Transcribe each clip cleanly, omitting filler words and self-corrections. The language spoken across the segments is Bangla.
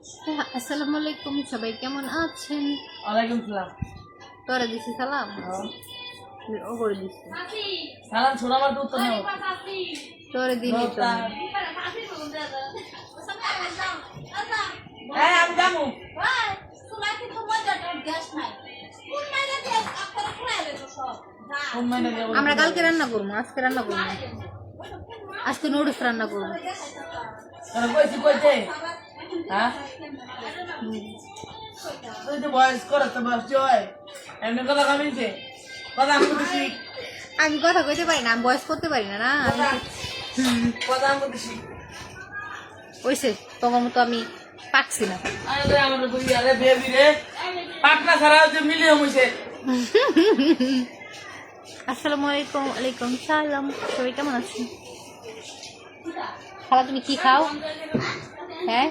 আসসালামু আলাইকুম, সবাই কেমন আছেন? ওয়ালাইকুম সালাম। তোরা দিছি সালাম, ও করে দিছি সালাম ছোড়া আমার দুধ তো নাও। তোরে দিলি তো হ্যাঁ আমি যাবো। আমরা কালকে রান্না করবো, আজকে রান্না করবো, আজকে নুডলস রান্না করবো। তোরা কইছি কইতে হ্যাঁ তুই তো বয়স করে তো বয়স হয় এমনি কথা কামিছে কথা আমি বলছি। আমি কথা কইতে পারি না, আমি বয়স করতে পারি না। না কথা আমি বলছি ওইসে তোমার মতো আমি পাকছি না। আরে আমার কই আরে বেবি রে পাটনা ছাড়া যে মিলিয়ে হইছে। আসসালামু আলাইকুম। ওয়ালাইকুম সালাম, সবাই কেমন আছেন? খালা তুমি কি খাও? হ্যাঁ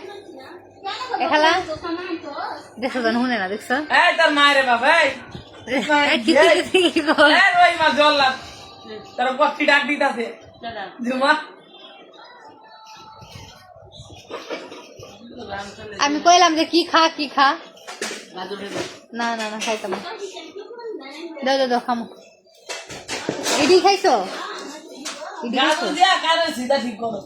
খালা দেখছো জানো শুনে না, দেখছো এই তোর মায়ের বাবা ওই মা জল লাভ তোর কষ্টি ডাক দিতেছে জুমা। আমি কইলাম যে কি খা কি খা, না না না খাইতাম না। দাও দাও দাও খামো। ইডি খাইছো? ইডি খাইছো? দিয়া কারে সিধা ঠিক করো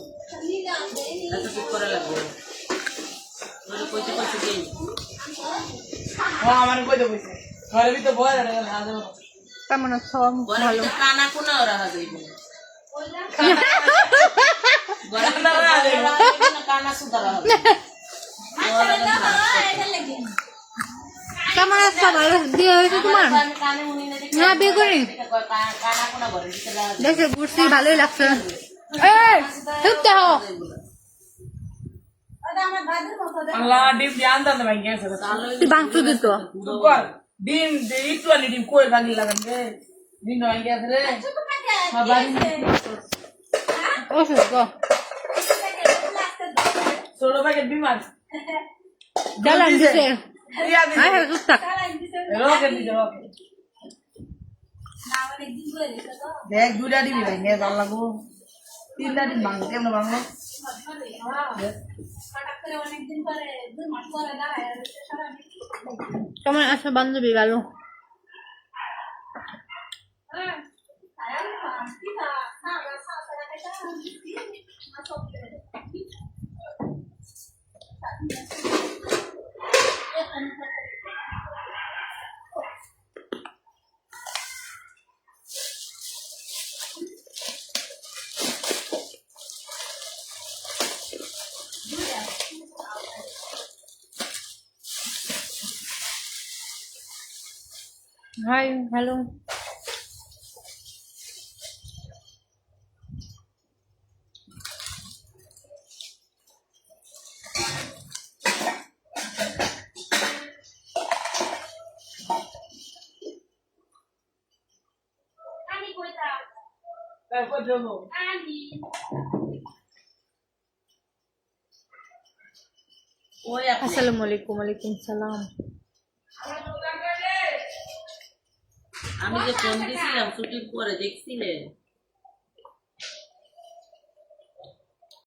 আমার কইতে কইছে ঘরে ভিতরে বয় রে কেমন আছো? ভালো। কানা কোনা ওরা যাইব কানা সুদারা হবে কেমন আছো? ভালো দিয়ে হয়েছে তোমার? না বিয়ে করি কানা কোনা ঘরে দেখে ঘুরছি, ভালোই লাগছে। চুপ তো হও। আল্লাহ ডিম জান দান ভাই গেছে তুই ভাঙচুর দিত সুপার ডিম দে একটু আনি ডিম কই ভাঙি লাগান রে ডিম ভাঙি গেছে রে বাবারি ওষুধ গো ছোট প্যাকেট বিমার ডালান দিছে। ইয়া দিছে আয় চুপ থাক। রকেট দিছে রকেট দেখ দুটা দিবি ভাই নে জাল লাগো তিনটা ডিম ভাঙ কেমন ভাঙলো কেমন আছো বান্ধবী? ভালো। Hi hello. তারপর যাবো ওই আসসালামু আলাইকুম। ওয়ালাইকুম সালাম। আমি যে ফোন দিছিলাম ছুটির পরে দেখছিলে